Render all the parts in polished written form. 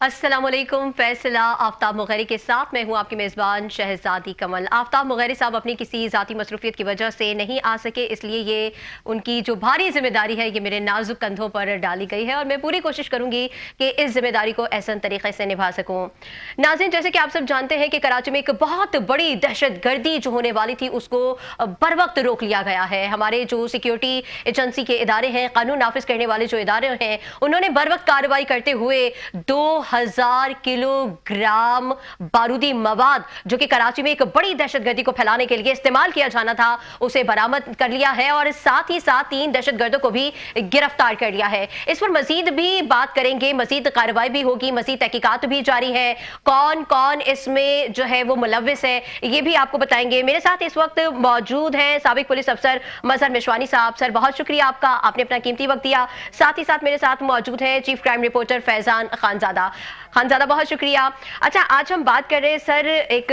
अस्सलाम वालेकुम। फैसला आफ्ताब मुगैरी के साथ मैं हूं आपकी मेज़बान शहजादी कमल। आफ्ताब मुगैरी साहब अपनी किसी ज़ाती मसरूफियत की वजह से नहीं आ सके, इसलिए ये उनकी जो भारी जिम्मेदारी है ये मेरे नाजुक कंधों पर डाली गई है और मैं पूरी कोशिश करूंगी कि इस जिम्मेदारी को ऐसा तरीके से निभा सकूं। नाज़रीन, जैसे कि आप सब जानते हैं कि कराची में एक बहुत बड़ी दहशत गर्दी जो होने वाली थी उसको बर वक्त रोक लिया गया है। हमारे जो सिक्योरिटी एजेंसी के इदारे हैं, कानून नाफिज करने वाले जो इदारे हैं, उन्होंने बर वक्त कार्रवाई करते हुए 2000 किलोग्राम बारूदी मवाद जो कि कराची में एक बड़ी दहशतगर्दी को फैलाने के लिए इस्तेमाल किया जाना था उसे बरामद कर लिया है और साथ ही साथ 3 दहशतगर्दों को भी गिरफ्तार कर लिया है। इस पर मजीद भी बात करेंगे, मजीद कार्रवाई भी होगी, मजीद तहकीकात भी जारी है। कौन कौन इसमें जो है वो मुलव्विस है ये भी आपको बताएंगे। मेरे साथ इस वक्त मौजूद हैं साबिक पुलिस अफसर मजहर मिशवानी साहब। सर, बहुत शुक्रिया आपका, आपने अपना कीमती वक्त दिया। साथ ही साथ मेरे साथ मौजूद है chief crime reporter Faizan Khanzada. Khanzada, बहुत शुक्रिया। अच्छा, आज हम बात कर रहे हैं सर, एक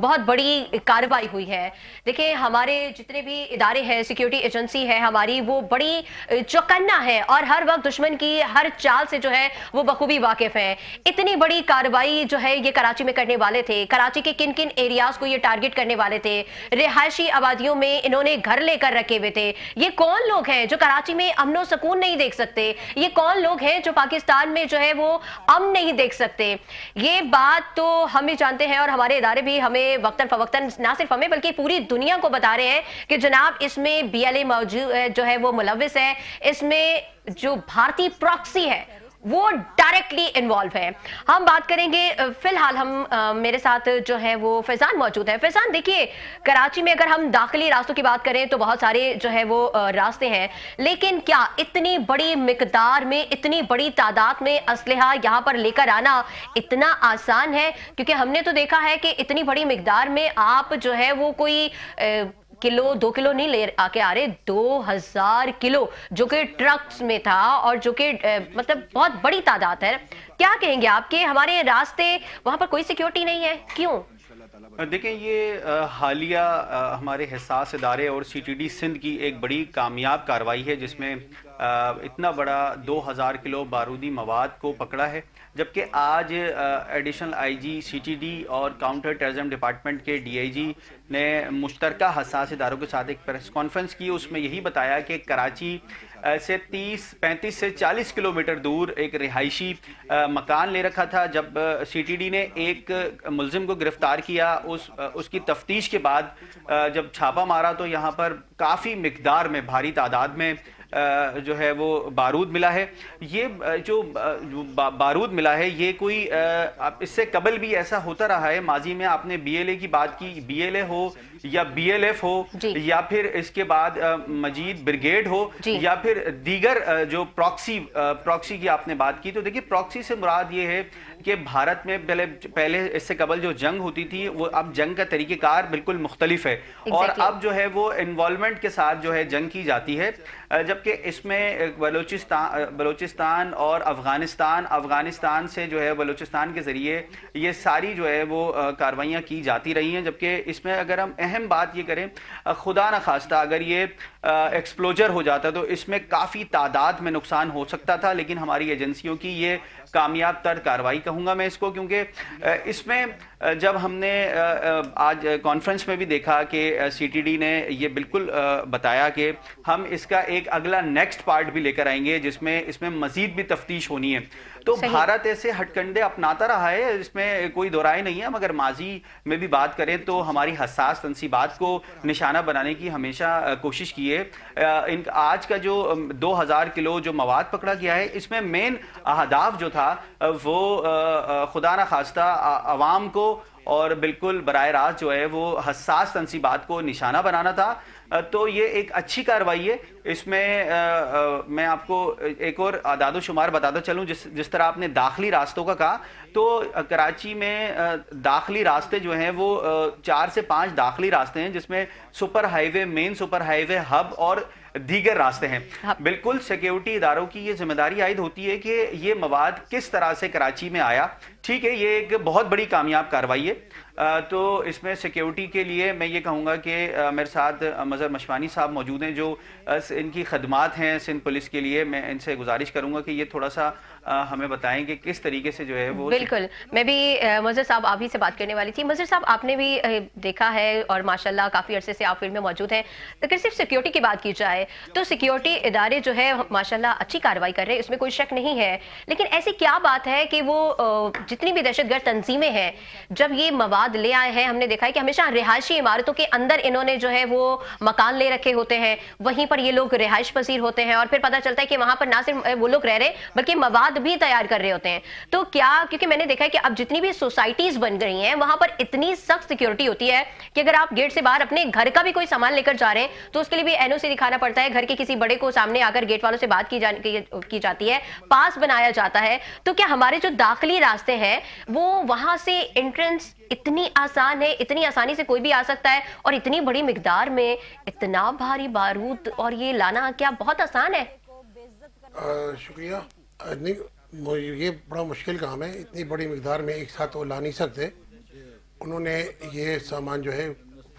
बहुत बड़ी कार्रवाई हुई है। देखिए, हमारे जितने भी इदारे हैं, सिक्योरिटी एजेंसी है हमारी, वो बड़ी चौकन्ना है और हर वक्त दुश्मन की हर चाल से जो है वो बखूबी वाकिफ है। इतनी बड़ी कार्रवाई जो है ये कराची में करने वाले थे। कराची के किन किन एरियाज को ये टारगेट करने वाले थे? रिहायशी आबादियों में इन्होंने घर लेकर रखे हुए थे। ये कौन लोग हैं जो कराची में अमनो सुकून नहीं देख सकते? ये कौन लोग हैं जो पाकिस्तान में जो है वो अमन नहीं देख सकते? ये बात तो हम भी जानते हैं और हमारे इदारे भी हमें वक्तन फवक्तन, ना सिर्फ हमें बल्कि पूरी दुनिया को बता रहे हैं कि जनाब इसमें बीएलए मौजूद जो है वो मुलव्विस है। इसमें जो भारतीय प्रॉक्सी है वो डायरेक्टली इन्वॉल्व है। हम बात करेंगे। फिलहाल हम मेरे साथ जो है वो फैजान मौजूद है। फैजान, देखिए, कराची में अगर हम दाखिली रास्तों की बात करें तो बहुत सारे जो है वो रास्ते हैं, लेकिन क्या इतनी बड़ी मिकदार में, इतनी बड़ी तादाद में असलहा यहाँ पर लेकर आना इतना आसान है? क्योंकि हमने तो देखा है कि इतनी बड़ी मिकदार में आप जो है वो कोई किलो 2 किलो नहीं ले आके आ रहे, 2000 किलो जो कि ट्रक्स में था और जो कि मतलब बहुत बड़ी तादाद है। क्या कहेंगे आपके हमारे रास्ते, वहां पर कोई सिक्योरिटी नहीं है, क्यों? देखें, ये हालिया हमारे हिसास इदारे और सीटीडी सिंध की एक बड़ी कामयाब कार्रवाई है जिसमें इतना बड़ा 2000 किलो बारूदी मवाद को पकड़ा है। जबकि आज एडिशनल आईजी सीटीडी और काउंटर टेररिज्म डिपार्टमेंट के डीआईजी ने मुश्तरका हसास इदारों के साथ एक प्रेस कॉन्फ्रेंस की। उसमें यही बताया कि कराची से 35 से 40 किलोमीटर दूर एक रिहायशी मकान ले रखा था। जब सीटीडी ने एक मुलजिम को गिरफ्तार किया, उसकी तफ्तीश के बाद जब छापा मारा तो यहाँ पर काफ़ी मिकदार में, भारी तादाद में जो है वो बारूद मिला है। ये जो बारूद मिला है ये कोई इससे कबल भी ऐसा होता रहा है। माजी में आपने बीएलए की बात की, बीएलए हो या बीएलएफ हो या फिर इसके बाद मजीद ब्रिगेड हो या फिर दीगर जो प्रॉक्सी की आपने बात की, तो देखिए प्रॉक्सी से मुराद ये है कि भारत में पहले इससे कबल जो जंग होती थी वो अब जंग का तरीक़ेकार बिल्कुल मुख्तलिफ है और अब जो है वो इन्वॉल्वमेंट के साथ जो है जंग की जाती है। जबकि इसमें बलूचिस्तान और अफगानिस्तान से जो है बलूचिस्तान के ज़रिए ये सारी जो है वो कार्रवाइयाँ की जाती रही हैं। जबकि इसमें अगर हम अहम बात ये करें, खुदा न खास्ता अगर ये एक्सप्लोजर हो जाता तो इसमें काफ़ी तादाद में नुकसान हो सकता था, लेकिन हमारी एजेंसियों की ये कामयाब तर कार्रवाई कहूँगा मैं इसको, क्योंकि इसमें जब हमने आज कॉन्फ्रेंस में भी देखा कि सीटीडी ने ये बिल्कुल बताया कि हम इसका एक अगला नेक्स्ट पार्ट भी लेकर आएंगे जिसमें इसमें मजीद भी तफ्तीश होनी है। तो भारत ऐसे हटकंडे अपनाता रहा है, इसमें कोई दो राय नहीं है, मगर माजी में भी बात करें तो हमारी हसास तनसीबात को निशाना बनाने की हमेशा कोशिश की है। आज का जो 2000 किलो जो मवाद पकड़ा गया है, इसमें मेन अहदाफ जो था वो खुदा न खास्ता आवाम को और बिल्कुल बराह रास्त जो है वो हसास तनसीबात को निशाना बनाना था। तो ये एक अच्छी कार्रवाई है। इसमें मैं आपको एक और आदाद शुमार बताता चलूँ। जिस तरह आपने दाखिली रास्तों का कहा, तो कराची में दाखिली रास्ते जो हैं वो 4 से 5 दाखिली रास्ते हैं जिसमें super highway, main super highway, hub और दीगर रास्ते हैं। बिल्कुल सिक्योरिटी इदारों की ये जिम्मेदारी आयद होती है कि ये मवाद किस तरह से कराची में आया, ٹھیک ہے، یہ ایک بہت بڑی کامیاب کارروائی ہے۔ تو اس میں سیکیورٹی کے لیے میں یہ کہوں گا کہ میرے ساتھ مظہر مشوانی صاحب موجود ہیں جو ان کی خدمات ہیں سندھ پولیس کے لیے۔ میں ان سے گزارش کروں گا کہ یہ تھوڑا سا ہمیں بتائیں کہ کس طریقے سے جو ہے وہ بالکل، میں بھی مظہر صاحب آپ ہی سے بات کرنے والی تھی۔ مظہر صاحب، آپ نے بھی دیکھا ہے اور ماشاءاللہ کافی عرصے سے آپ فیلڈ میں موجود ہیں، اگر صرف سیکیورٹی کی بات کی جائے تو سیکیورٹی ادارے جو ہے ماشاءاللہ اچھی کارروائی کر رہے ہیں، اس میں کوئی شک نہیں ہے، لیکن ایسی کیا بات ہے کہ وہ جتنی بھی دہشت گرد تنظیمیں ہیں جب یہ مواد لے آئے ہیں، ہم نے دیکھا ہے کہ ہمیشہ رہائشی عمارتوں کے اندر انہوں نے جو ہے وہ مکان لے رکھے ہوتے ہیں، وہیں پر یہ لوگ رہائش پذیر ہوتے ہیں، اور پھر پتہ چلتا ہے کہ وہاں پر نہ صرف وہ لوگ رہ رہے بلکہ مواد بھی تیار کر رہے ہوتے ہیں۔ تو کیا، کیونکہ میں نے دیکھا ہے کہ اب جتنی بھی سوسائٹیز بن گئی ہیں وہاں پر اتنی سخت سیکیورٹی ہوتی ہے کہ اگر آپ گیٹ سے باہر اپنے گھر کا بھی کوئی سامان لے کر جا رہے ہیں تو اس کے لیے بھی این او سی دکھانا پڑتا ہے، گھر کے کسی بڑے کو سامنے آ کر گیٹ والوں سے بات کی جاتی ہے، پاس بنایا جاتا ہے۔ تو کیا ہمارے جو داخلی راستے ہیں وہ وہاں سے انٹرنس اتنی آسان ہے، اتنی آسانی سے کوئی بھی آ سکتا ہے، اور اتنی بڑی مقدار میں اتنا بھاری بارود اور یہ لانا کیا بہت آسان ہے؟ شکریہ۔ یہ بڑا مشکل کام ہے، اتنی بڑی مقدار میں ایک ساتھ وہ لا نہیں سکتے۔ انہوں نے یہ سامان جو ہے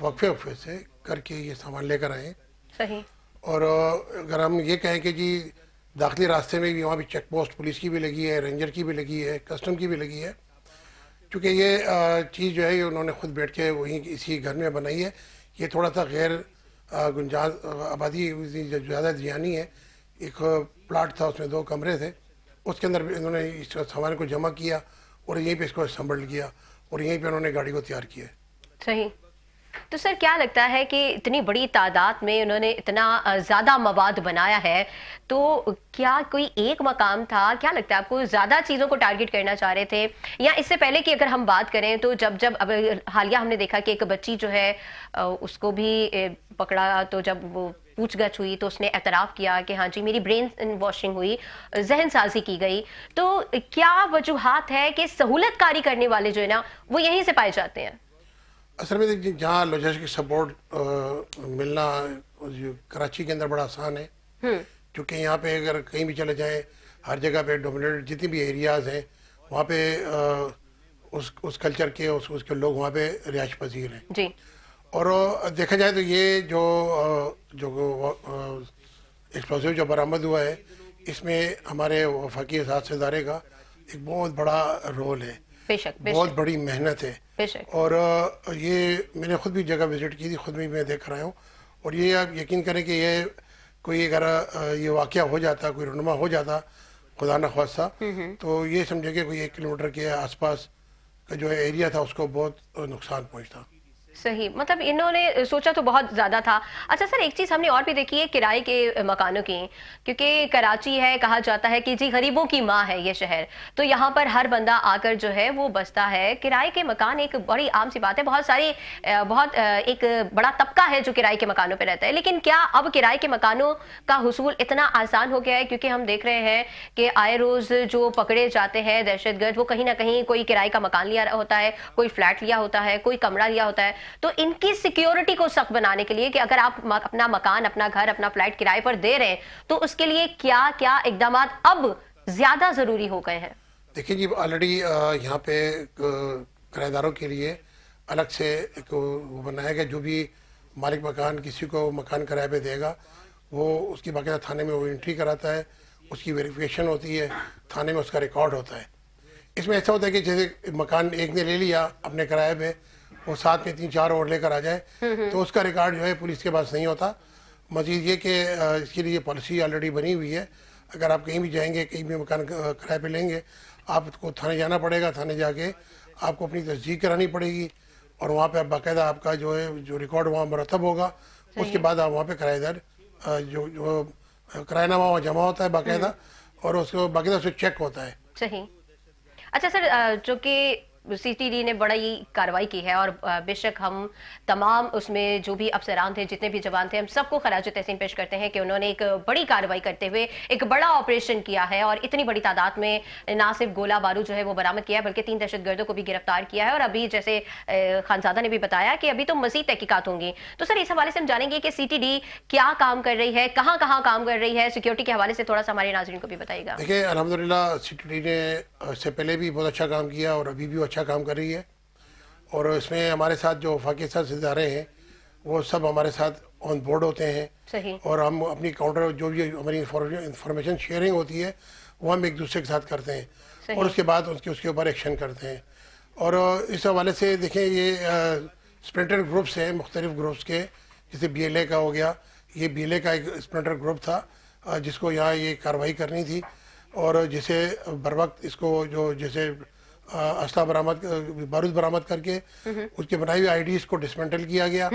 وقفے وقفے سے کر کے یہ سامان لے کر آئے، صحیح۔ اور اگر ہم یہ کہیں کہ جی داخلی راستے میں بھی وہاں بھی چیک پوسٹ پولیس کی بھی لگی ہے، رینجر کی بھی لگی ہے، کسٹم کی بھی لگی ہے، چونکہ یہ چیز جو ہے یہ انہوں نے خود بیٹھ کے وہیں اسی گھر میں بنائی ہے۔ یہ تھوڑا سا غیر گنجائش آبادی زیادہ دھیانی ہے۔ ایک پلاٹ تھا، اس میں 2 کمرے تھے، اس کے اندر بھی انہوں نے اس سامان کو جمع کیا اور یہیں پہ اس کو اسمبل کیا اور یہیں پہ انہوں نے گاڑی کو تیار کیا۔ صحیح۔ تو سر کیا لگتا ہے کہ اتنی بڑی تعداد میں انہوں نے اتنا زیادہ مواد بنایا ہے، تو کیا کوئی ایک مقام تھا؟ کیا لگتا ہے آپ کو زیادہ چیزوں کو ٹارگٹ کرنا چاہ رہے تھے، یا اس سے پہلے کہ اگر ہم بات کریں تو جب اب حالیہ ہم نے دیکھا کہ ایک بچی جو ہے اس کو بھی پکڑا، تو جب وہ پوچھ گچھ ہوئی تو اس نے اعتراف کیا کہ ہاں جی میری برین واشنگ ہوئی، ذہن سازی کی گئی، تو کیا وجوہات ہے کہ سہولت کاری کرنے والے جو ہے نا وہ یہیں سے پائے جاتے ہیں؟ اصل میں جہاں لاجسٹک سپورٹ ملنا کراچی کے اندر بڑا آسان ہے، کیونکہ یہاں پہ اگر کہیں بھی چلے جائیں ہر جگہ پہ ڈومینیٹ جتنی بھی ایریاز ہیں وہاں پہ اس کلچر کے اس کے لوگ وہاں پہ رہائش پذیر ہیں جی۔ اور دیکھا جائے تو یہ جو ایکسپلوسیو جو برآمد ہوا ہے اس میں ہمارے وفاقی احساس ادارے کا ایک بہت بڑا رول ہے، بے شک، بے بہت شک، بڑی محنت ہے، بے شک۔ اور یہ میں نے خود بھی جگہ وزٹ کی تھی، خود بھی میں دیکھ رہا ہوں، اور یہ آپ یقین کریں کہ یہ کوئی اگر یہ واقعہ ہو جاتا، کوئی رونما ہو جاتا خدا نخواستہ، تو یہ سمجھے کہ کوئی 1 کلومیٹر کے آس پاس کا جو ایریا تھا اس کو بہت نقصان پہنچتا۔ صحیح، مطلب انہوں نے سوچا تو بہت زیادہ تھا۔ اچھا سر، ایک چیز ہم نے اور بھی دیکھی ہے کرائے کے مکانوں کی، کیونکہ کراچی ہے، کہا جاتا ہے کہ جی غریبوں کی ماں ہے یہ شہر، تو یہاں پر ہر بندہ آ کر جو ہے وہ بستا ہے۔ کرائے کے مکان ایک بڑی عام سی بات ہے، بہت ایک بڑا طبقہ ہے جو کرائے کے مکانوں پہ رہتا ہے، لیکن کیا اب کرائے کے مکانوں کا حصول اتنا آسان ہو گیا ہے؟ کیونکہ ہم دیکھ رہے ہیں کہ آئے روز جو پکڑے جاتے ہیں دہشت گرد، وہ کہیں نہ کہیں کوئی کرائے کا مکان لیا ہوتا ہے، کوئی فلیٹ لیا ہوتا ہے، کوئی کمرہ لیا ہوتا ہے۔ تو ان کی سیکیورٹی کو سخت بنانے کے لیے کہ اگر آپ اپنا مکان، اپنا گھر، اپنا فلیٹ کرائے پر دے رہے ہیں تو اس کے لیے کیا کیا اقدامات اب زیادہ ضروری ہو گئے ہیں؟ دیکھیں جی، آلریڈی یہاں پہ کرایہ داروں کے لیے الگ سے ایک وہ بنایا گیا، جو بھی مالک مکان کسی کو مکان کرائے پہ دے گا وہ اس کی باقاعدہ تھانے میں وہ انٹری کراتا ہے، اس کی ویریفیکیشن ہوتی ہے، تھانے میں اس کا ریکارڈ ہوتا ہے۔ اس میں ایسا ہوتا ہے کہ جیسے مکان ایک نے لے لیا اپنے کرائے پہ، وہ ساتھ میں 3-4 اور لے کر آ جائے تو اس کا ریکارڈ جو ہے پولیس کے پاس نہیں ہوتا۔ مزید یہ کہ اس کے لیے پالیسی آلریڈی بنی ہوئی ہے، اگر آپ کہیں بھی جائیں گے، کہیں بھی مکان کرائے پہ لیں گے، آپ کو تھانے جانا پڑے گا، تھانے جا کے آپ کو اپنی تصدیق کرانی پڑے گی، اور وہاں پہ باقاعدہ آپ کا جو ہے جو ریکارڈ وہاں مرتب ہوگا، اس کے بعد آپ وہاں پہ کرایہ دار جو کرایہ نامہ وہاں جمع ہوتا ہے باقاعدہ، اور اس کو باقاعدہ سے چیک ہوتا ہے۔ صحیح۔ اچھا سر، جو کہ सीटीडी ने बड़ी कार्रवाई की है और बेशक हम तमाम उसमें जो भी अफसरान थे, जितने भी जवान थे, हम सबको खराज तहसीन पेश करते हैं कि उन्होंने एक बड़ी कार्रवाई करते हुए एक बड़ा ऑपरेशन किया है और इतनी बड़ी तादाद में ना सिर्फ गोला बारूद जो है वो बरामद किया है बल्कि 3 दहशतगर्दों को भी गिरफ्तार किया है। और अभी जैसे खानजादा ने भी बताया कि अभी तो मजीद तहकीकात होंगी। तो सर इस हवाले से हम जानेंगे कि सीटीडी क्या काम कर रही है, कहाँ कहाँ काम कर रही है, सिक्योरिटी के हवाले से थोड़ा सा हमारे नाज़रीन को भी बताइएगा। देखिए अल्हम्दुलिल्लाह सीटीडी ने इससे पहले भी बहुत अच्छा काम किया और अभी भी अच्छा काम कर रही है। और इसमें हमारे साथ जो वफाकी इदारे हैं वो सब हमारे साथ ऑन बोर्ड होते हैं। सही। और हम अपनी काउंटर जो भी हमारी इंफॉर्मेशन शेयरिंग होती है वो हम एक दूसरे के साथ करते हैं और उसके बाद उसके ऊपर एक्शन करते हैं। और इस हवाले से देखें ये स्प्लिंटर ग्रुप्स हैं मुख्तलिफ ग्रुप्स के, जैसे BLA का हो गया, ये BLA का एक स्प्लिंटर ग्रुप था जिसको यहाँ ये कार्रवाई करनी थी और जिसे बर वक्त इसको जो जैसे असला बरामद बारूद बरामद करके उसके बनाई हुई IDs को डिसमेंटल किया गया।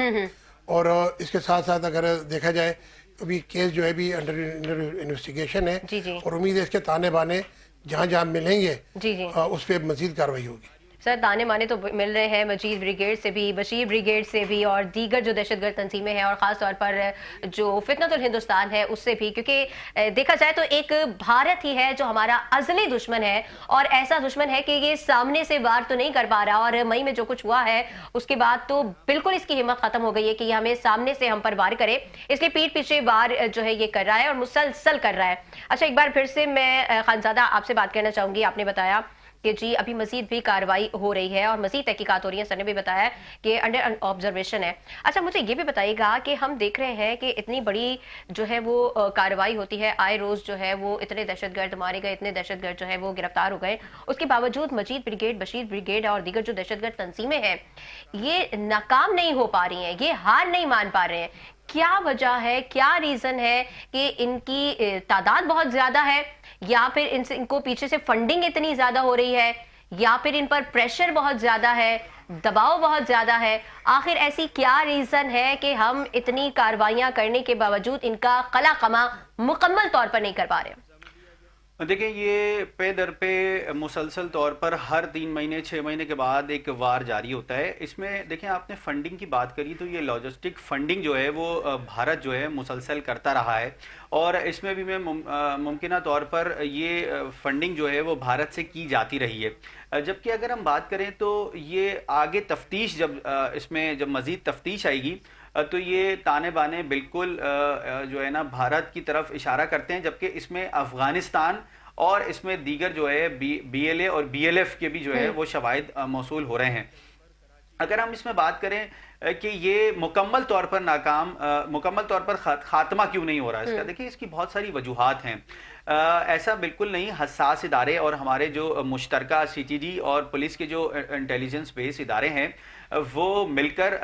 और इसके साथ साथ अगर देखा जाए अभी केस जो है भी अंडर इन्वेस्टिगेशन है जी जी। और उम्मीद है इसके ताने बाने जहाँ जहाँ मिलेंगे जी जी। उस पर मजीद कार्रवाई होगी। सर ताने माने तो मिल रहे हैं मजीद ब्रिगेड से भी, बशीर ब्रिगेड से भी और दीगर जो दहशतगर्द तंजीमें हैं और ख़ास तौर पर जो फितनतुल हिंदुस्तान है उससे भी, क्योंकि देखा जाए तो एक भारत ही है जो हमारा अज़ली दुश्मन है और ऐसा दुश्मन है कि ये सामने से वार तो नहीं कर पा रहा और मई में जो कुछ हुआ है उसके बाद तो बिल्कुल इसकी हिम्मत ख़त्म हो गई है कि हमें सामने से हम पर वार करे, इसलिए पीठ पीछे वार जो है ये कर रहा है और मुसलसल कर रहा है। अच्छा एक बार फिर से मैं खानजादा आपसे बात करना चाहूँगी। आपने बताया कि जी अभी मजीद भी कार्रवाई हो रही है और मजीद तहकीकात हो रही है, सर ने भी बताया कि अंडर ऑब्जर्वेशन है। अच्छा मुझे ये भी बताइएगा कि हम देख रहे हैं कि इतनी बड़ी जो है वो कार्रवाई होती है, आए रोज जो है वो इतने दहशतगर्द मारे गए, इतने दहशतगर्द जो है वो गिरफ्तार हो गए, उसके बावजूद मजीद ब्रिगेड, बशीर ब्रिगेड और दीगर जो दहशतगर्द तंजीमें हैं ये नाकाम नहीं हो पा रही हैं, ये हार नहीं मान पा रहे हैं। क्या वजह है, क्या रीजन है कि इनकी तादाद बहुत ज्यादा है या फिर इनको पीछे से फंडिंग इतनी ज्यादा हो रही है या फिर इन पर प्रेशर बहुत ज्यादा है, दबाव बहुत ज्यादा है? आखिर ऐसी क्या रीजन है कि हम इतनी कार्रवाइयां करने के बावजूद इनका कला कमा मुकम्मल तौर पर नहीं कर पा रहे? देखिए ये पे दर पे मुसलसल तौर पर हर 3 महीने 6 महीने के बाद एक वार जारी होता है। इसमें देखें आपने फंडिंग की बात करी तो ये लॉजिस्टिक फंडिंग जो है वो भारत जो है मुसलसल करता रहा है और इसमें भी मैं मुमकिन तौर पर ये फंडिंग जो है वो भारत से की जाती रही है। जबकि अगर हम बात करें तो ये आगे तफ्तीश जब इसमें जब मज़ीद तफ्तीश आएगी तो ये ताने बाने बिल्कुल जो है ना भारत की तरफ इशारा करते हैं, जबकि इसमें अफ़गानिस्तान और इसमें दीगर जो है BLA और BLF के भी जो है वो शवाहिद मौसूल हो रहे हैं। अगर हम इसमें बात करें कि ये मुकम्मल तौर पर नाकाम, मुकम्मल तौर पर खात्मा क्यों नहीं हो रहा है इसका, देखिए इसकी बहुत सारी वजूहात हैं। ऐसा बिल्कुल नहीं, हसास इदारे और हमारे जो मुश्तरका CTD और पुलिस के जो इंटेलिजेंस बेस इदारे हैं वो मिलकर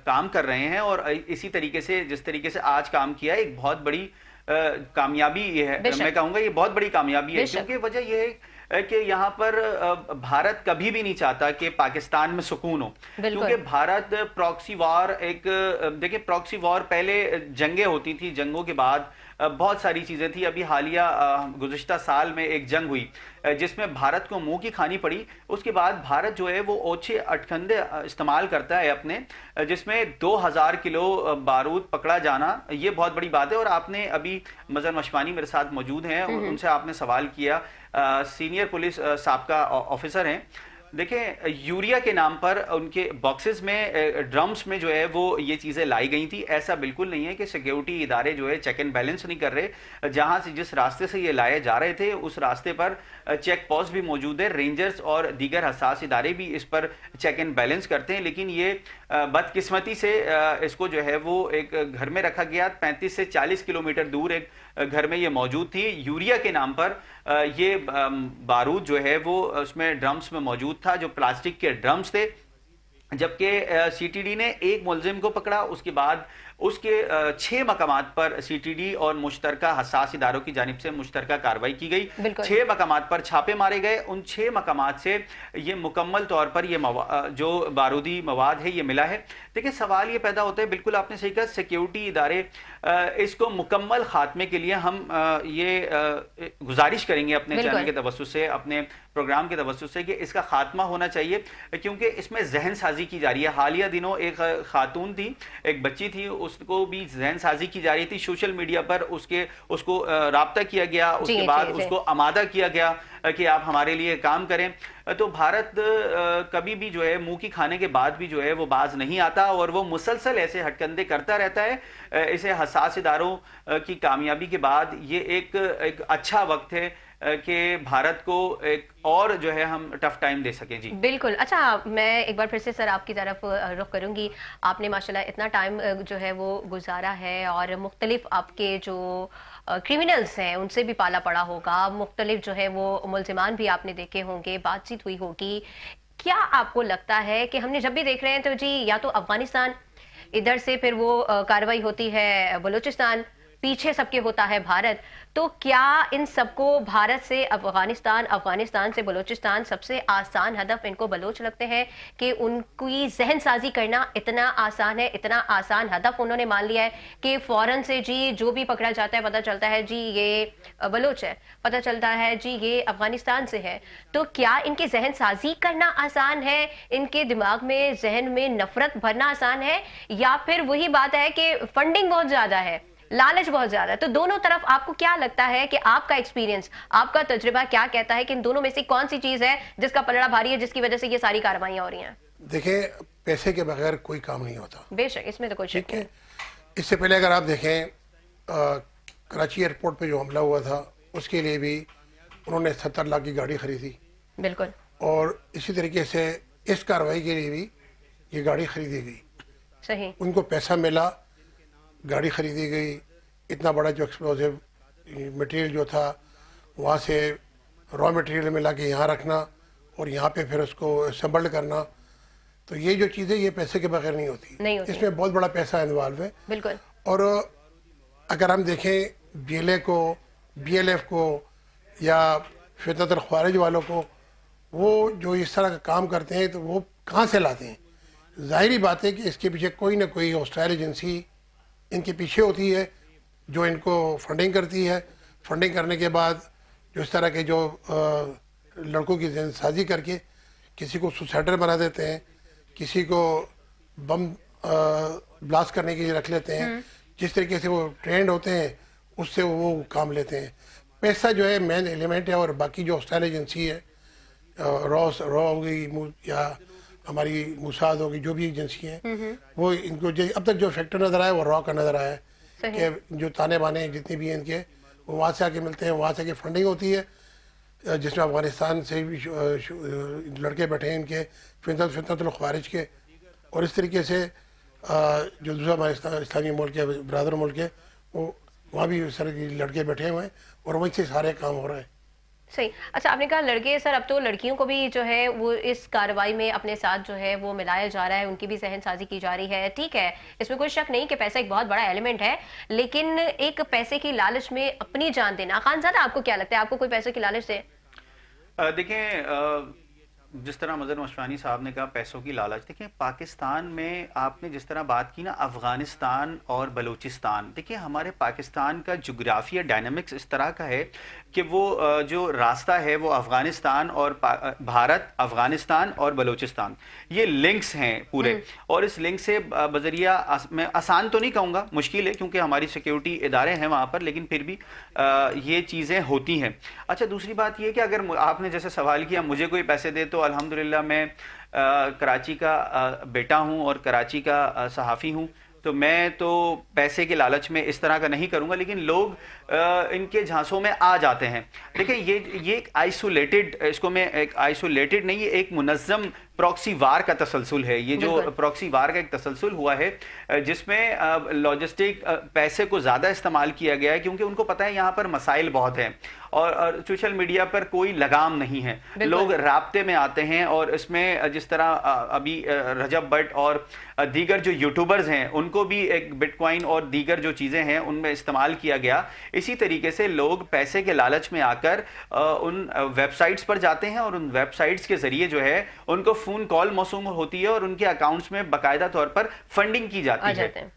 काम कर रहे हैं और इसी तरीके से जिस तरीके से आज काम किया है एक बहुत बड़ी कामयाबी ये है। मैं कहूँगा ये बहुत बड़ी कामयाबी है क्योंकि वजह ये है कि यहाँ पर भारत कभी भी नहीं चाहता कि पाकिस्तान में सुकून हो, क्योंकि भारत प्रॉक्सी वॉर एक, देखिए प्रॉक्सी वॉर पहले जंगें होती थी, जंगों के बाद बहुत सारी चीज़ें थी। अभी हालिया गुज़श्ता साल में एक जंग हुई जिसमें भारत को मुंह की खानी पड़ी। उसके बाद भारत जो है वो ओछे अटकंदे इस्तेमाल करता है अपने, जिसमें 2000 किलो बारूद पकड़ा जाना ये बहुत बड़ी बात है। और आपने अभी मज़र मशवानी मेरे साथ मौजूद हैं, उनसे आपने सवाल किया, सीनियर पुलिस साबका ऑफिसर हैं। देखें यूरिया के नाम पर उनके बॉक्सेस में, ड्रम्स में जो है वो ये चीज़ें लाई गई थी। ऐसा बिल्कुल नहीं है कि सिक्योरिटी इदारे जो है चेक एंड बैलेंस नहीं कर रहे। जहां से जिस रास्ते से ये लाए जा रहे थे उस रास्ते पर चेक पोस्ट भी मौजूद है, रेंजर्स और दीगर हसास इदारे भी इस पर चेक एंड बैलेंस करते हैं। लेकिन ये बदकिस्मती से इसको जो है वो एक घर में रखा गया, 35 से 40 किलोमीटर दूर एक घर में ये मौजूद थी। यूरिया के नाम पर ये बारूद जो है वो उसमें ड्रम्स में मौजूद था, जो प्लास्टिक के ड्रम्स थे। जबकि CTD ने एक मुलजिम को पकड़ा, उसके बाद اس کے 6 مقامات پر CTD اور مشترکہ حساس اداروں کی جانب سے مشترکہ کارروائی کی گئی. 6 مقامات پر چھاپے مارے گئے. ان 6 مقامات سے یہ مکمل طور پر یہ جو بارودی مواد ہے یہ ملا ہے. دیکھیں سوال یہ پیدا ہوتا ہے, بالکل آپ نے صحیح کہا, سیکیورٹی ادارے اس کو مکمل خاتمے کے لیے ہم یہ گزارش کریں گے اپنے چینل کے توسط سے, اپنے پروگرام کے توسط سے, کہ اس کا خاتمہ ہونا چاہیے, کیونکہ اس میں ذہن سازی کی جا رہی ہے. حالیہ دنوں ایک خاتون تھی, ایک بچی تھی, اس کو بھی ذہن سازی کی جا رہی تھی. سوشل میڈیا پر اس کو رابطہ کیا گیا, اس کے بعد اس کو آمادہ کیا گیا کہ آپ ہمارے لیے کام کریں. تو بھارت کبھی بھی جو ہے منہ کی کھانے کے بعد بھی جو ہے وہ باز نہیں آتا, اور وہ مسلسل ایسے ہٹ کندے کرتا رہتا ہے. اسے حساس اداروں کی کامیابی کے بعد یہ ایک اچھا وقت ہے کہ بھارت کو ایک اور جو ہے ہم ٹف ٹائم دے سکیں. جی بالکل. اچھا, میں ایک بار پھر سے سر آپ کی طرف رخ کروں گی. آپ نے ماشاءاللہ اتنا ٹائم جو ہے وہ گزارا ہے, اور مختلف آپ کے جو کرمنلز ہیں ان سے بھی پالا پڑا ہوگا, مختلف جو ہے وہ ملزمان بھی آپ نے دیکھے ہوں گے, بات چیت ہوئی ہوگی. کیا آپ کو لگتا ہے کہ ہم نے جب بھی دیکھ رہے ہیں تو جی یا تو افغانستان, ادھر سے پھر وہ کارروائی ہوتی ہے بلوچستان, پیچھے سب کے ہوتا ہے بھارت, تو کیا ان سب کو بھارت سے افغانستان, افغانستان سے بلوچستان سب سے آسان ہدف ان کو بلوچ لگتے ہیں, کہ ان کی ذہن سازی کرنا اتنا آسان ہے, اتنا آسان ہدف انہوں نے مان لیا ہے کہ فوراً سے جی جو بھی پکڑا جاتا ہے پتہ چلتا ہے جی یہ بلوچ ہے, پتہ چلتا ہے جی یہ افغانستان سے ہے. تو کیا ان کی ذہن سازی کرنا آسان ہے, ان کے دماغ میں ذہن میں نفرت بھرنا آسان ہے, یا پھر وہی بات ہے کہ فنڈنگ بہت زیادہ ہے, لالچ بہت زیادہ ہے؟ تو دونوں طرف آپ کو کیا لگتا ہے کہ آپ کا ایکسپیرینس, آپ کا تجربہ کیا کہتا ہے کہ ان دونوں میں سے کون سی چیز ہے جس کا پلڑا بھاری ہے, جس کی وجہ سے یہ ساری کارروائیاں ہو رہی ہیں؟ دیکھیں, پیسے کے بغیر کوئی کام نہیں ہوتا. بے شک, اس میں تو کوئی شک نہیں. اس سے پہلے اگر آپ دیکھیں کراچی ایئرپورٹ پہ جو حملہ ہوا تھا اس کے لیے بھی انہوں نے 70 لاکھ کی گاڑی خریدی, بالکل, اور اسی طریقے سے اس کارروائی کے لیے بھی یہ گاڑی خریدی گئی. صحیح, ان کو پیسہ ملا, گاڑی خریدی گئی, اتنا بڑا جو ایکسپلوزیو مٹیریل جو تھا وہاں سے را مٹیریل ملا کے یہاں رکھنا اور یہاں پہ پھر اس کو اسمبلڈ کرنا, تو یہ جو چیزیں یہ پیسے کے بغیر نہیں ہوتی. اس میں بہت بڑا پیسہ انوالو ہے. بالکل. اور اگر ہم دیکھیں BLA کو, BLF کو, یا فطرت الخوارج والوں کو, وہ جو اس طرح کا کام کرتے ہیں تو وہ کہاں سے لاتے ہیں؟ ظاہری بات ہے کہ اس کے پیچھے کوئی نہ کوئی ہاسٹائل ایجنسی ان کے پیچھے ہوتی ہے جو ان کو فنڈنگ کرتی ہے. فنڈنگ کرنے کے بعد جو اس طرح کے جو لڑکوں کی ذہن سازی کر کے کسی کو سوسائڈر بنا دیتے ہیں, کسی کو بم بلاسٹ کرنے کے لیے رکھ لیتے ہیں, جس طریقے سے وہ ٹرینڈ ہوتے ہیں اس سے وہ کام لیتے ہیں. پیسہ جو ہے مین ایلیمنٹ ہے, اور باقی جو ہاسٹائل ایجنسی ہے, را ہو گئی یا ہماری موساد ہوگی, جو بھی ایجنسی ہیں, وہ ان کو اب تک جو فیکٹر نظر آیا وہ را کا نظر آیا ہے کہ جو تانے بانے جتنے بھی ہیں ان کے وہ وہاں سے آ کے ملتے ہیں, وہاں سے آ کے فنڈنگ ہوتی ہے, جس میں افغانستان سے بھی لڑکے بیٹھے ہیں ان کے فطرت الخوارج کے, اور اس طریقے سے جو دوسرا ہمارے اسلامی ملک ہے, برادر ملک ہے, وہ وہاں بھی اس طرح کے لڑکے بیٹھے ہوئے ہیں, اور وہیں سے سارے کام ہو رہا ہے. صحیح. اچھا, آپ نے کہا لڑکے, سر اب تو لڑکیوں کو بھی جو ہے وہ اس کارروائی میں اپنے ساتھ جو ہے وہ ملایا جا رہا ہے, ان کی بھی ذہن سازی کی جا رہی ہے. ٹھیک ہے, اس میں کوئی شک نہیں کہ پیسہ ایک بہت بڑا ایلیمنٹ ہے, لیکن ایک پیسے کی لالچ میں اپنی جان دینا, خان زادہ آپ کو کیا لگتا ہے, آپ کو کوئی پیسے کی لالچ سے؟ دیکھیں, جس طرح مظہر مشفانی صاحب نے کہا پیسوں کی لالچ, دیکھیں پاکستان میں آپ نے جس طرح بات کی نا افغانستان اور بلوچستان, دیکھیں ہمارے پاکستان کا جغرافیہ ڈائنامکس اس طرح کا ہے کہ وہ جو راستہ ہے وہ افغانستان اور بھارت, افغانستان اور بلوچستان, یہ لنکس ہیں پورے, اور اس لنک سے بذریعہ میں آسان تو نہیں کہوں گا, مشکل ہے کیونکہ ہماری سیکیورٹی ادارے ہیں وہاں پر, لیکن پھر بھی یہ چیزیں ہوتی ہیں. اچھا, دوسری بات یہ کہ اگر آپ نے جیسے سوال کیا مجھے کوئی پیسے دے, تو الحمدللہ میں کراچی کا بیٹا ہوں اور کراچی کا صحافی ہوں, تو میں تو پیسے کے لالچ میں اس طرح کا نہیں کروں گا, لیکن لوگ ان کے جھانسوں میں آ جاتے ہیں. دیکھیں یہ ایک آئسولیٹڈ, اس کو میں ایک آئسولیٹڈ نہیں, یہ ایک منظم پروکسی وار کا تسلسل ہے. یہ جو پروکسی وار کا ایک تسلسل ہوا ہے جس میں لاجسٹک پیسے کو زیادہ استعمال کیا گیا ہے, کیونکہ ان کو پتہ ہے یہاں پر مسائل بہت ہیں, اور سوشل میڈیا پر کوئی لگام نہیں ہے. لوگ رابطے میں آتے ہیں اور اس میں جس طرح ابھی رجب بٹ اور دیگر جو یوٹیوبرز ہیں ان کو بھی ایک بٹ کوائن اور دیگر جو چیزیں ہیں ان میں استعمال کیا گیا. اسی طریقے سے لوگ پیسے کے لالچ میں آ کر ان ویب سائٹس پر جاتے ہیں اور ان ویب سائٹس کے ذریعے جو ہے ان کو فون کال موصول ہوتی ہے اور ان کے اکاؤنٹس میں باقاعدہ طور پر فنڈنگ کی جاتی ہے.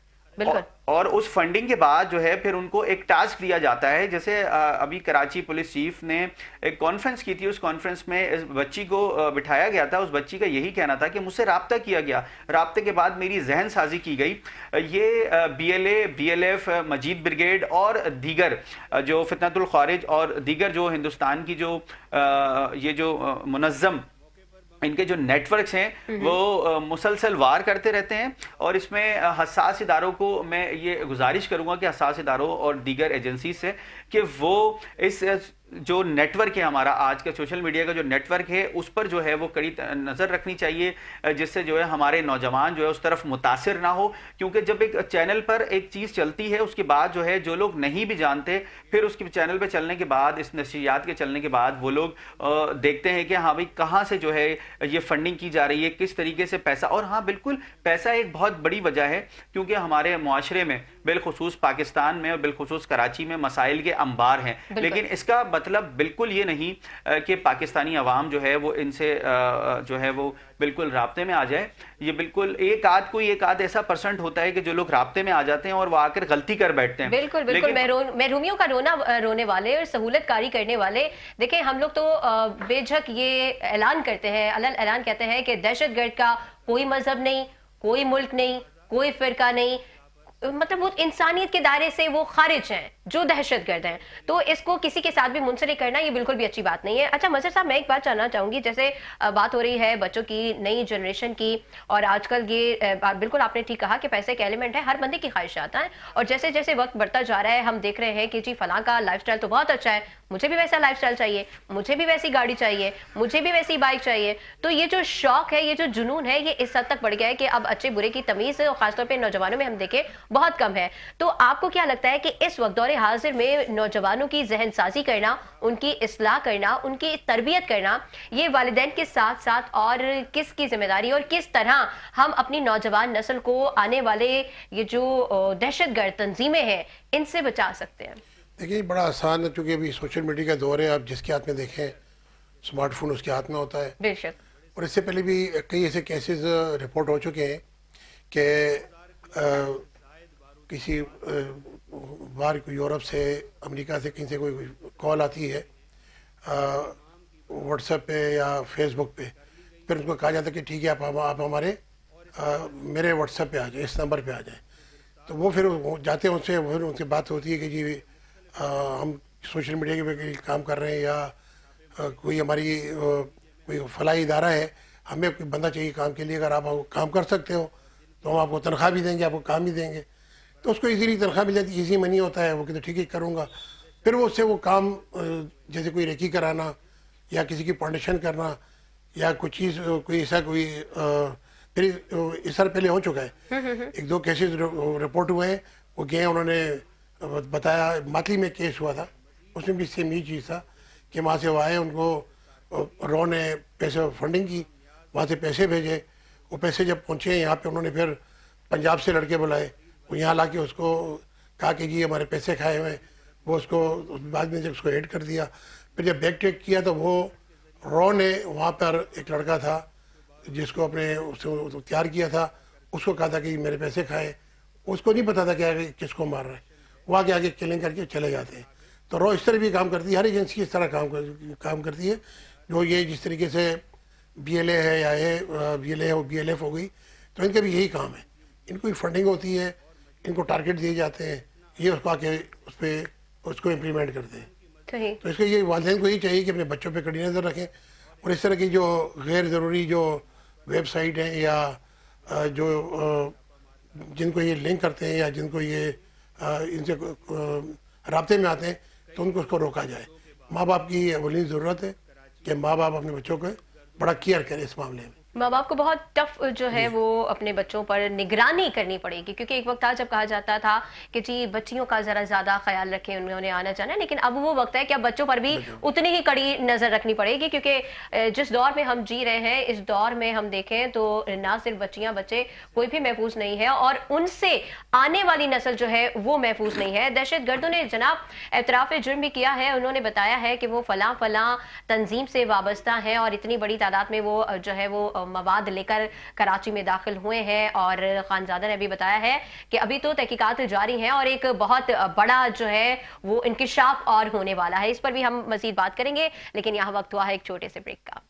اور اس فنڈنگ کے بعد جو ہے پھر ان کو ایک ٹاسک دیا جاتا ہے. جیسے ابھی کراچی پولیس چیف نے ایک کانفرنس کی تھی, اس کانفرنس میں اس بچی کو بٹھایا گیا تھا. اس بچی کا یہی کہنا تھا کہ مجھ سے رابطہ کیا گیا, رابطے کے بعد میری ذہن سازی کی گئی. یہ B L A, B L F, Majeed brigade اور دیگر جو فتنۃ الخوارج اور دیگر جو ہندوستان کی جو یہ جو منظم ان کے جو نیٹ ورکس ہیں وہ مسلسل وار کرتے رہتے ہیں. اور اس میں حساس اداروں کو میں یہ گزارش کروں گا کہ حساس اداروں اور دیگر ایجنسی سے کہ وہ اس جو نیٹ ورک ہے ہمارا آج کا سوشل میڈیا کا جو نیٹ ورک ہے اس پر جو ہے وہ کڑی نظر رکھنی چاہیے, جس سے جو ہے ہمارے نوجوان جو ہے اس طرف متاثر نہ ہو. کیونکہ جب ایک چینل پر ایک چیز چلتی ہے اس کے بعد جو ہے جو لوگ نہیں بھی جانتے پھر اس کے چینل پہ چلنے کے بعد, اس نشریات کے چلنے کے بعد وہ لوگ دیکھتے ہیں کہ ہاں بھائی کہاں سے جو ہے یہ فنڈنگ کی جا رہی ہے, کس طریقے سے پیسہ. اور ہاں بالکل پیسہ ایک بہت بڑی وجہ ہے کیونکہ ہمارے معاشرے میں بالخصوص پاکستان میں اور بالخصوص کراچی میں مسائل کے انبار ہیں. لیکن اس کا مطلب بالکل یہ نہیں کہ پاکستانی عوام جو ہے وہ ان سے جو ہے وہ بالکل رابطے میں آ جائے. یہ بالکل ایک آدھ ایسا پرسنٹ ہوتا ہے کہ جو لوگ رابطے میں آ جاتے ہیں اور وہ آ کر غلطی کر بیٹھتے ہیں. بالکل محرومیوں کا رونے والے اور سہولت کاری کرنے والے. دیکھیں ہم لوگ تو بے جھک یہ اعلان کرتے ہیں, اعلان کہتے ہیں کہ دہشت گرد کا کوئی مذہب نہیں, کوئی ملک نہیں, کوئی فرقہ نہیں, مطلب وہ انسانیت کے دائرے سے وہ خارج ہیں جو دہشت گرد ہیں. تو اس کو کسی کے ساتھ بھی منسلک کرنا یہ بالکل بھی اچھی بات نہیں ہے. اچھا مظہر صاحب, میں ایک بات جاننا چاہوں گی, جیسے بات ہو رہی ہے بچوں کی, نئی جنریشن کی, اور آج کل یہ بالکل آپ نے ٹھیک کہا کہ پیسے کا ایلیمنٹ ہے, ہر بندے کی خواہشات ہیں. اور جیسے جیسے وقت بڑھتا جا رہا ہے ہم دیکھ رہے ہیں کہ جی فلاں کا لائف سٹائل تو بہت اچھا ہے, مجھے بھی ویسا لائف سٹائل چاہیے, مجھے بھی ویسی گاڑی چاہیے, مجھے بھی ویسی بائک چاہیے. تو یہ جو شوق ہے, یہ جو جنون ہے, یہ اس حد تک بڑھ گیا ہے کہ اب اچھے برے کی تمیز خاص طور پہ نوجوانوں میں ہم دیکھیں بہت کم ہے. تو آپ کو کیا لگتا ہے کہ اس وقت دور حاضر میں نوجوانوں کی ذہن سازی کرنا, ان کی اصلاح کرنا, ان کی تربیت کرنا, یہ والدین کے ساتھ ساتھ اور کس کی ذمہ داری, اور کس طرح ہم اپنی نوجوان نسل کو آنے والے یہ جو دہشت گرد تنظیمیں ہیں ان سے بچا سکتے ہیں؟ دیکھیے بڑا آسان ہے, چونکہ ابھی سوشل میڈیا کا دور ہے, آپ جس کے ہاتھ میں دیکھیں اسمارٹ فون اس کے ہاتھ میں ہوتا ہے. بے شک. اور اس سے پہلے بھی کئی ایسے کیسز رپورٹ ہو چکے ہیں کہ کسی باہر یورپ سے, امریکہ سے, کہیں سے کوئی کال آتی ہے واٹس ایپ پہ یا فیس بک پہ, پھر ان کو کہا جاتا ہے کہ ٹھیک ہے آپ ہمارے میرے واٹس ایپ پہ آ جائیں, اس نمبر پہ آ جائیں. تو وہ پھر جاتے ہیں, ان سے بات ہوتی ہے کہ جی ہم سوشل میڈیا کے پہ کام کر رہے ہیں, یا کوئی ہماری کوئی فلاحی ادارہ ہے, ہمیں کوئی بندہ چاہیے کام کے لیے, اگر آپ کام کر سکتے ہو تو ہم آپ کو تنخواہ بھی دیں گے, آپ کو کام بھی دیں گے. تو اس کو ایزیلی تنخواہ مل جاتی, ایزی منی ہوتا ہے, وہ کہتے ٹھیک ہے کروں گا. پھر وہ اس سے وہ کام جیسے کوئی ریکی کرانا یا کسی کی فاؤنڈیشن کرنا یا کوئی چیز, کوئی ایسا کوئی پھر اس طرح پہلے ہو چکا ہے. ایک دو کیسز رپورٹ ہوئے ہیں, وہ گئے, انہوں نے بتایا, ماتلی میں کیس ہوا تھا, اس میں بھی سیم یہی چیز تھا کہ وہاں سے وہ آئے, ان کو رو نے پیسے فنڈنگ کی, وہاں سے پیسے بھیجے. وہ پیسے جب پہنچے یہاں پہ, انہوں نے پھر پنجاب سے لڑکے بلائے, وہ یہاں لا کے اس کو کہا کہ جی ہمارے پیسے کھائے ہوئے. وہ اس کو بعد میں جب اس کو ایڈ کر دیا, پھر جب بیک ٹیک کیا تو وہ رو نے وہاں پر ایک لڑکا تھا جس کو اپنے اس کو تیار کیا تھا, اس کو کہا تھا کہ میرے پیسے کھائے. اس کو نہیں پتا تھا کہ آگے کس کو مار رہا ہے, وہ آگے آگے کلنگ کر کے چلے جاتے ہیں. تو رو اس طرح بھی کام کرتی ہے, ہر ایجنسی اس طرح کام کرتی ہے. جو یہ جس طریقے سے بی ایل اے ہے یا بی ایل اے ہو, بی ایل ایف ہو گئی, تو ان کا بھی یہی کام ہے. ان کو فنڈنگ ہوتی ہے, ان کو ٹارگیٹ دیے جاتے ہیں, یہ اس کو آ کے اس کو امپلیمنٹ کرتے ہیں. تو اس کے یہ والدین کو یہی چاہیے کہ اپنے بچوں پہ کڑی نظر رکھیں, اور اس طرح کی جو غیر ضروری جو ویب سائٹ ہیں یا جو جن کو یہ لنک کرتے ہیں یا جن کو یہ ان سے رابطے میں آتے ہیں, تو ان کو اس کو روکا جائے. ماں باپ کی اولین ضرورت ہے کہ ماں باپ اپنے بچوں کو بڑا کیئر کریں اس معاملے میں. माँ बाप को बहुत टफ जो है वो अपने बच्चों पर निगरानी करनी पड़ेगी, क्योंकि एक वक्त था जब कहा जाता था कि जी बच्चियों का जरा ज्यादा ख्याल रखें, उन्होंने आना जाना, लेकिन अब वो वक्त है कि अब बच्चों पर भी उतनी ही कड़ी नजर रखनी पड़ेगी, क्योंकि जिस दौर में हम जी रहे हैं इस दौर में हम देखें तो ना सिर्फ बच्चियां बच्चे कोई भी महफूज नहीं है और उनसे आने वाली नस्ल जो है वो महफूज नहीं है। दहशत गर्दों ने जनाब एतराफ़ जुर्म भी किया है, उन्होंने बताया है कि वो फलां फलां तंजीम से वाबस्ता हैं और इतनी बड़ी तादाद में वो जो है वो मवाद लेकर कराची में दाखिल हुए हैं। और खानजादा ने भी बताया है कि अभी तो तहकीकात जारी हैं और एक बहुत बड़ा जो है वो इंकिशाफ और होने वाला है। इस पर भी हम मजीद बात करेंगे, लेकिन यहाँ वक्त हुआ है एक छोटे से ब्रेक का।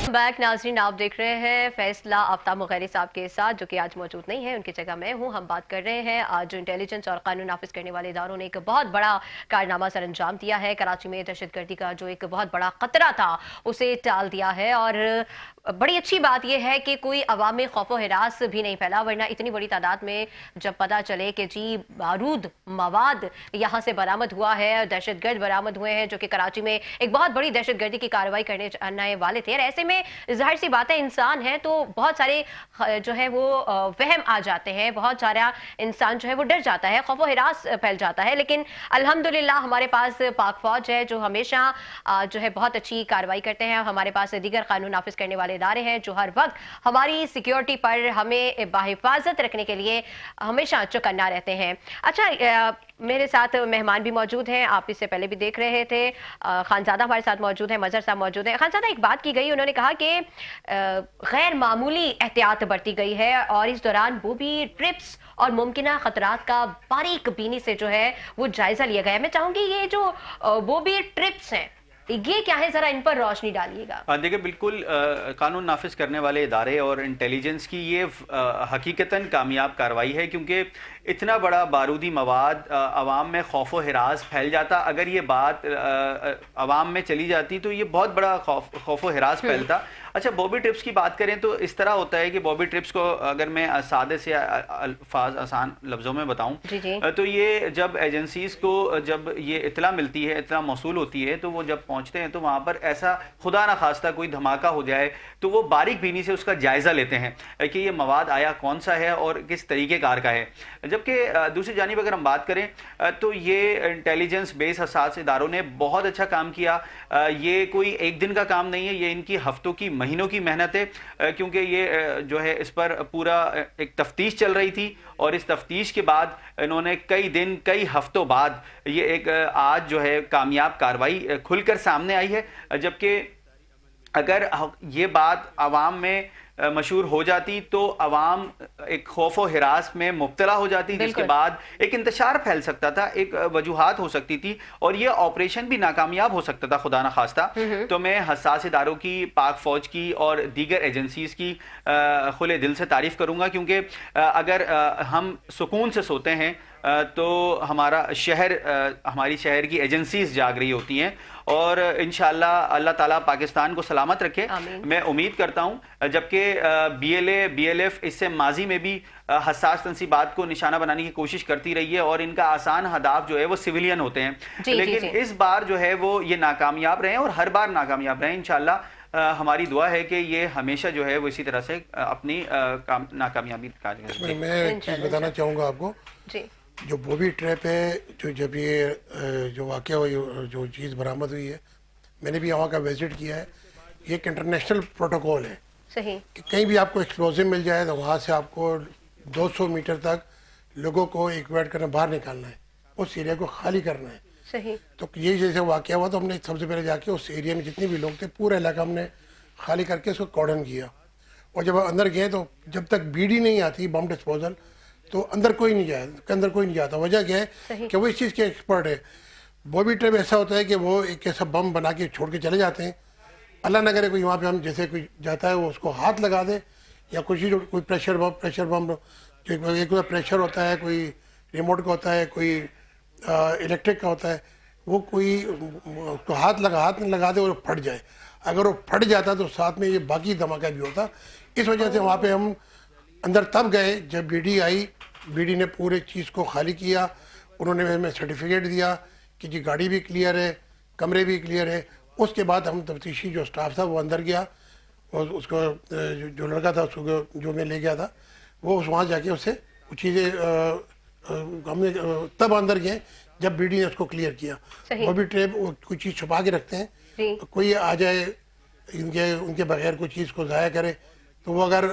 बैक नाजरीन, आप देख रहे हैं फैसला आफ्ताब मुगैरी साहब के साथ, जो कि आज मौजूद नहीं है, उनकी जगह मैं हूं। हम बात कर रहे हैं आज जो इंटेलिजेंस और कानून नाफिज करने वाले इदारों ने एक बहुत बड़ा कारनामा सर अंजाम दिया है। कराची में दहशतगर्दी का जो एक बहुत बड़ा खतरा था उसे टाल दिया है और बड़ी अच्छी बात यह है कि कोई अवाम में खौफ व हिरास भी नहीं फैला, वरना इतनी बड़ी तादाद में जब पता चले कि जी बारूद मवाद यहाँ से बरामद हुआ है, दहशतगर्द बरामद हुए हैं जो कि कराची में एक बहुत बड़ी दहशतगर्दी की कार्रवाई करने वाले थे, और ऐसे में जाहिर सी बात है इंसान है तो बहुत सारे जो है वो वहम आ जाते हैं, बहुत सारा इंसान जो है वो डर जाता है, खौफ व हिरास फैल जाता है। लेकिन अल्हम्दुलिल्लाह हमारे पास पाक फौज है जो हमेशा जो है बहुत अच्छी कार्रवाई करते हैं। हमारे पास दीगर कानून नाफिज करने वाले इदारे हैं जो हर वक्त हमारी सिक्योरिटी पर हमें बाहिफाजत रखने के लिए हमेशा चौकन्ना रहते हैं। अच्छा, मेरे साथ मेहमान भी मौजूद हैं, आप इससे पहले भी देख रहे थे, खानजादा हमारे साथ मौजूद हैं, मजहर साहब मौजूद हैं। खानजादा, एक बात की गई, उन्होंने कहा कि गैर मामूली एहतियात बरती गई है और इस दौरान वो भी ट्रिप्स और मुमकिना खतरात का बारीक बीनी से जो है वो जायजा लिया गया है। मैं चाहूंगी ये जो वो भी ट्रिप्स हैं ये क्या है, जरा इन पर रोशनी डालिएगा। देखिए, बिल्कुल कानून नाफिज करने वाले इदारे और इंटेलिजेंस की ये हकीकतन कामयाब कार्रवाई है, क्योंकि इतना बड़ा बारूदी मवाद अवाम में खौफ व हिरास फैल जाता। अगर ये बात अवाम में चली जाती तो ये बहुत बड़ा खौफ व हिरास फैलता। अच्छा, बॉबी ट्रिप्स की बात करें तो इस तरह होता है कि बॉबी ट्रिप्स को अगर मैं सादे से अल्फाज आसान लफ्ज़ों में बताऊं तो ये जब एजेंसीज को जब ये इतला मिलती है, इतला मौसूल होती है, तो वो जब पहुंचते हैं तो वहाँ पर ऐसा खुदा ना खास्ता कोई धमाका हो जाए तो वो बारीक बीनी से उसका जायज़ा लेते हैं कि ये मवाद आया कौन सा है और किस तरीके कार का है। जबकि दूसरी जानिब अगर हम बात करें तो ये इंटेलिजेंस बेस हसास इदारों ने बहुत अच्छा काम किया। ये कोई एक दिन का काम नहीं है, ये इनकी हफ्तों की महीनों की मेहनत है, क्योंकि ये जो है इस पर पूरा एक तफ्तीश चल रही थी और इस तफ्तीश के बाद इन्होंने कई दिन कई हफ्तों बाद ये एक आज जो है कामयाब कार्रवाई खुलकर सामने आई है। जबकि अगर ये बात आवाम में मशहूर हो जाती तो अवाम एक खौफ व हिरास में मुब्तला हो जाती, जिसके बाद एक इंतशार फैल सकता था, एक वजूहात हो सकती थी और ये ऑपरेशन भी नाकामयाब हो सकता था खुदा न खास्ता। तो मैं हसास इदारों की, पाक फौज की और दीगर एजेंसीज की खुले दिल से तारीफ करूंगा, क्योंकि अगर हम सुकून से सोते हैं तो हमारा शहर, हमारी शहर की एजेंसीज जाग रही होती हैं और इंशाअल्लाह अल्लाह ताला पाकिस्तान को सलामत रखे, मैं उम्मीद करता हूं। जबकि BLF इससे माजी में भी हसास तंसीबात को निशाना बनाने की कोशिश करती रही है और इनका आसान हदाफ जो है वो सिविलियन होते हैं, लेकिन इस बार जो है वो ये नाकामयाब रहे और हर बार नाकामयाब रहे। इंशाअल्लाह हमारी दुआ है कि ये हमेशा जो है वो इसी तरह से अपनी नाकामयाबी मैं एक चीज़ बताना चाहूँगा आपको, जो बॉबी ट्रैप है, जो जब ये जो वाक़या हुई, जो चीज़ बरामद हुई है, मैंने भी वहाँ का विजिट किया है। ये एक इंटरनेशनल प्रोटोकॉल है सही कि कहीं भी आपको एक्सप्लोजिव मिल जाए तो वहाँ से आपको 200 मीटर तक लोगों को इवैक्यूएट करना, बाहर निकालना है, उस एरिया को खाली करना है। सही तो ये जैसे वाक़या हुआ तो हमने सबसे पहले जाके उस एरिया में जितने भी लोग थे पूरा इलाका हमने खाली करके उसको कॉर्डन किया, और जब अंदर गए तो जब तक बीडी नहीं आती बम डिस्पोजल तो अंदर कोई नहीं जाए, अंदर कोई नहीं जाता। वजह क्या है कि वो इस चीज़ के एक्सपर्ट है। बॉबी ट्रैप ऐसा होता है कि वो एक ऐसा बम बना के छोड़ के चले जाते हैं, अल्लाह न करे कोई वहाँ पे हम जैसे कोई जाता है वो उसको हाथ लगा दे, या कोई प्रेशर बम जो एक प्रेशर होता है, कोई रिमोट का होता है, कोई इलेक्ट्रिक का होता है, वो कोई उसको हाथ न लगा दे और फट जाए। अगर वो फट जाता तो साथ में ये बाकी धमाका भी होता। इस वजह से वहाँ पे हम अंदर तब गए जब बीडी आई, बीडी ने पूरे चीज़ को खाली किया, उन्होंने हमें सर्टिफिकेट दिया कि जी गाड़ी भी क्लियर है, कमरे भी क्लियर है। उसके बाद हम तफ्तीशी जो स्टाफ था वो अंदर गया और उसको जो लड़का था उसको जो मैं ले गया था वो वहाँ जाके उससे कुछ चीज़ें हमने तब अंदर गए जब बीडी ने उसको क्लियर किया। सही। वो भी ट्रेप कोई चीज़ छुपा के रखते हैं, जी। कोई आ जाए उनके बगैर कोई चीज़ को ज़ाया करे तो वो अगर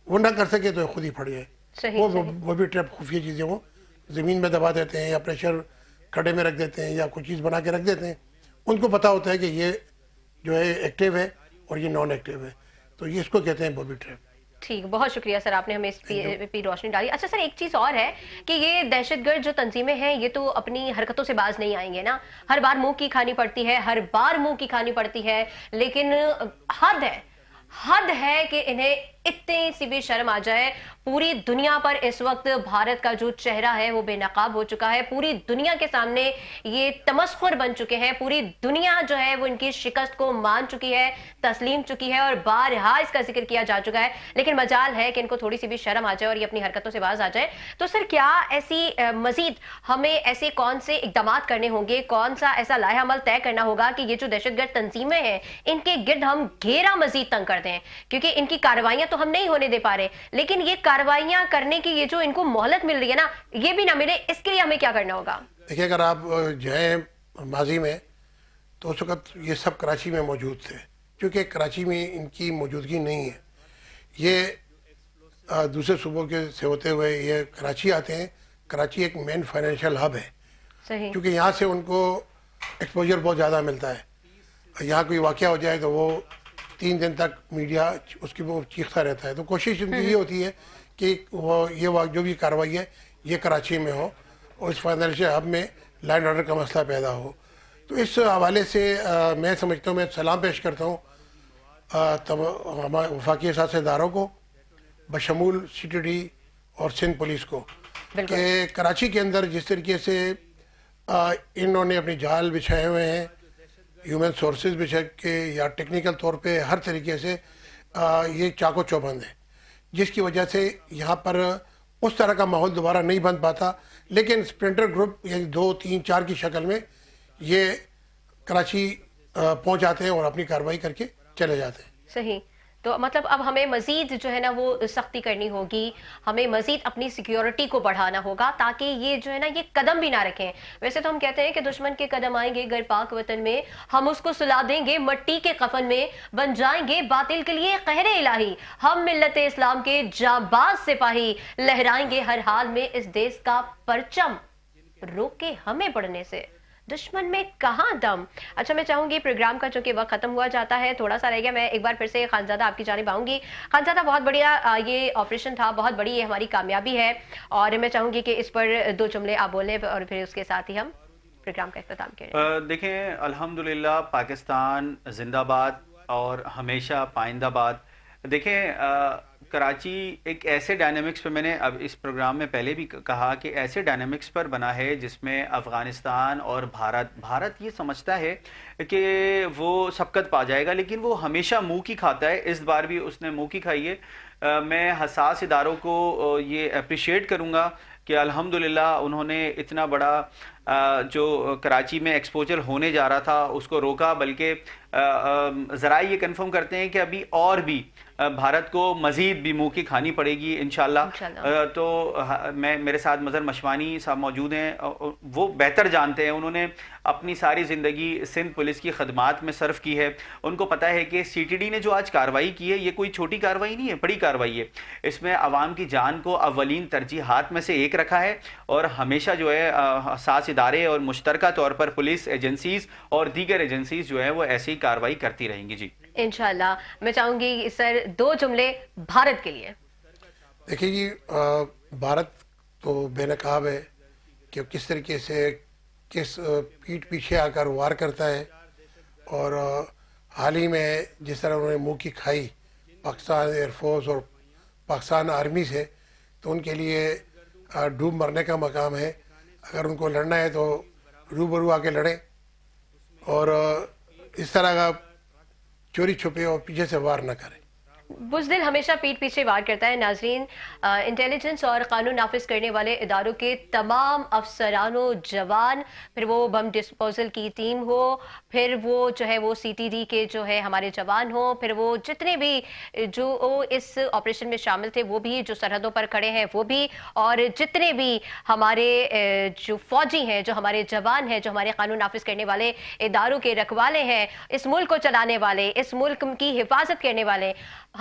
वो ना कर सके तो खुद ही फट जाए। सही, वो भी ट्रैप खुफिया चीज़ें वो ज़मीन में दबा देते हैं या प्रेशर खड्डे में रख देते हैं या कोई चीज़ बना के रख देते हैं। उनको पता होता है कि ये जो है एक्टिव है और ये नॉन एक्टिव है, तो ये इसको कहते हैं बॉबी ट्रैप। ठीक, बहुत शुक्रिया सर, आपने हमें इस पे रोशनी डाली। अच्छा सर, एक चीज और है कि ये दहशतगर्द जो तंजीमें हैं ये तो अपनी हरकतों से बाज नहीं आएंगे ना, हर बार मुंह की खानी पड़ती है, हर बार मुंह की खानी पड़ती है, लेकिन हद है कि इन्हें इतनी सी भी शर्म आ जाए। पूरी दुनिया पर इस वक्त भारत का जो चेहरा है वो बेनकाब हो चुका है, पूरी दुनिया के सामने ये तमस्खुर बन चुके हैं, पूरी दुनिया जो है वो इनकी शिकस्त को मान चुकी है, तस्लीम चुकी है और बारहा इसका जिक्र किया जा चुका है। लेकिन मजाल है कि इनको थोड़ी सी भी शर्म आ जाए और ये अपनी हरकतों से बाज आ जाए। तो सर क्या ऐसी मजीद हमें ऐसे कौन से इकदाम करने होंगे, कौन सा ऐसा लाया अमल तय करना होगा कि ये जो दहशतगर्द तंजीमें हैं इनके गिर्द हम घेरा मजीद तंग कर दें, क्योंकि इनकी कार्रवाइयां तो हम नहीं होने दे पा रहे, लेकिन ये कार्रवाइयां करने की ये जो इनको मोहलत मिल रही है ना, ये भी ना मिले, इसके लिए हमें क्या करना होगा? देखिए, अगर आप जाएं माजी में तो उस वक्त ये सब कराची में मौजूद थे, क्योंकि कराची में इनकी मौजूदगी नहीं है। ये दूसरे सूबों के से होते हुए ये कराची आते हैं। कराची एक मेन फाइनेंशियल हब है, सही। क्योंकि यहाँ से उनको एक्सपोजर बहुत ज़्यादा मिलता है। यहाँ कोई वाक़या हो जाए तो वो 3 दिन तक मीडिया उसकी वो चीखता रहता है। तो कोशिश उनकी ये होती है कि वो ये जो भी कार्रवाई है ये कराची में हो और इस फाइनेंशियल हब में लैंड ऑर्डर का मसला पैदा हो। तो इस हवाले से मैं समझता हूँ, मैं सलाम पेश करता हूँ हमारे वफाकी साथ इदारों को बशमूल CTD और सिंध पुलिस को कि कराची के अंदर जिस तरीके से इन्होंने अपनी जाल बिछाए हुए हैं, ह्यूमन सोर्सेज बिछा के या टेक्निकल तौर पे हर तरीके से ये चाको चौबंद है, जिसकी वजह से यहाँ पर उस तरह का माहौल दोबारा नहीं बन पाता। लेकिन स्प्रिंटर ग्रुप यानी 2, 3, 4 की शक्ल में ये कराची पहुँच जाते हैं और अपनी कार्रवाई करके चले जाते हैं। सही। तो मतलब अब हमें मजीद जो है ना वो सख्ती करनी होगी, हमें मजीद अपनी सिक्योरिटी को बढ़ाना होगा ताकि ये जो है ना ये कदम भी ना रखें। वैसे तो हम कहते हैं कि दुश्मन के कदम आएंगे घर पाक वतन में, हम उसको सुला देंगे मट्टी के कफन में, बन जाएंगे बातिल के लिए कहरे इलाही, हम मिल्लत इस्लाम के जाबाज सिपाही, लहराएंगे हर हाल में इस देश का परचम, रोके हमें बढ़ने से दुश्मन में कहां दम। अच्छा, मैं चाहूंगी प्रोग्राम का चूंकि वक्त खत्म हुआ जाता है, थोड़ा सा रह गया, मैं एक बार फिर से खानजादा आपकी जानिब आऊंगी। खानजादा, बहुत बढ़िया ये ऑपरेशन था, बहुत बड़ी ये हमारी कामयाबी है और मैं चाहूंगी कि इस पर 2 जुमले आप बोलें और फिर उसके साथ ही हम प्रोग्राम का इख्तिताम करें। देखें, अल्हम्दुलिल्लाह पाकिस्तान जिंदाबाद और हमेशा पाइंदाबाद। देखें, कराची एक ऐसे डायनामिक्स पे, मैंने अब इस प्रोग्राम में पहले भी कहा कि ऐसे डायनामिक्स पर बना है जिसमें अफ़गानिस्तान और भारत ये समझता है कि वो सबकत पा जाएगा, लेकिन वो हमेशा मुंह की खाता है। इस बार भी उसने मुंह की खाई है। मैं हसास इदारों को ये अप्रिशिएट करूँगा कि अल्हम्दुलिल्लाह उन्होंने इतना बड़ा जो कराची में एक्सपोजर होने जा रहा था उसको रोका, बल्कि ज़रा ये कंफर्म करते हैं कि अभी और भी भारत को मज़ीद भी मुंह की खानी पड़ेगी इंशाल्लाह। तो मेरे साथ मज़हर मशवानी साहब मौजूद हैं, वो बेहतर जानते हैं, उन्होंने अपनी सारी ज़िंदगी सिंध पुलिस की खदमात में सर्फ की है। उनको पता है कि CTD ने जो आज कार्रवाई की है ये कोई छोटी कार्रवाई नहीं है, बड़ी कार्रवाई है। इसमें आवाम की जान को अव्वलीन तरजीहात में से एक रखा है और हमेशा जो है हसास इदारे और मुश्तरका तौर पर पुलिस एजेंसीज और दीगर एजेंसीज जो है वो ऐसी कार्रवाई करती रहेंगी। जी इंशाल्लाह। मैं चाहूंगी सर 2 जुमले भारत के लिए। देखिए जी, भारत तो बेनकाब है कि किस तरीके से किस पीठ पीछे आकर वार करता है और हाल ही में जिस तरह उन्होंने मुंह की खाई पाकिस्तान एयरफोर्स और पाकिस्तान आर्मी से, तो उनके लिए डूब मरने का मकाम है। अगर उनको लड़ना है तो रूबरू आके लड़ें और इस तरह का चोरी छुपे और पीछे से वार न करें। بزدل ہمیشہ پیٹ پیچھے وار کرتا ہے. ناظرین, انٹیلیجنس اور قانون نافذ کرنے والے اداروں کے تمام افسران و جوان, پھر وہ بم ڈسپوزل کی ٹیم ہو, پھر وہ جو ہے وہ سی ٹی ڈی کے جو ہے ہمارے جوان ہوں, پھر وہ جتنے بھی جو اس آپریشن میں شامل تھے وہ بھی, جو سرحدوں پر کھڑے ہیں وہ بھی, اور جتنے بھی ہمارے جو فوجی ہیں, جو ہمارے جوان ہیں, جو ہمارے قانون نافذ کرنے والے اداروں کے رکھوالے ہیں, اس ملک کو چلانے والے, اس ملک کی حفاظت کرنے والے,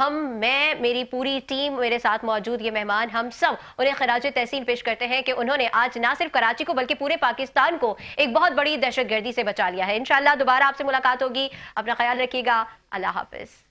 میں, میری پوری ٹیم, میرے ساتھ موجود یہ مہمان, ہم سب انہیں خراج تحسین پیش کرتے ہیں کہ انہوں نے آج نہ صرف کراچی کو بلکہ پورے پاکستان کو ایک بہت بڑی دہشت گردی سے بچا لیا ہے. انشاءاللہ دوبارہ آپ سے ملاقات ہوگی. اپنا خیال رکھیے گا. اللہ حافظ.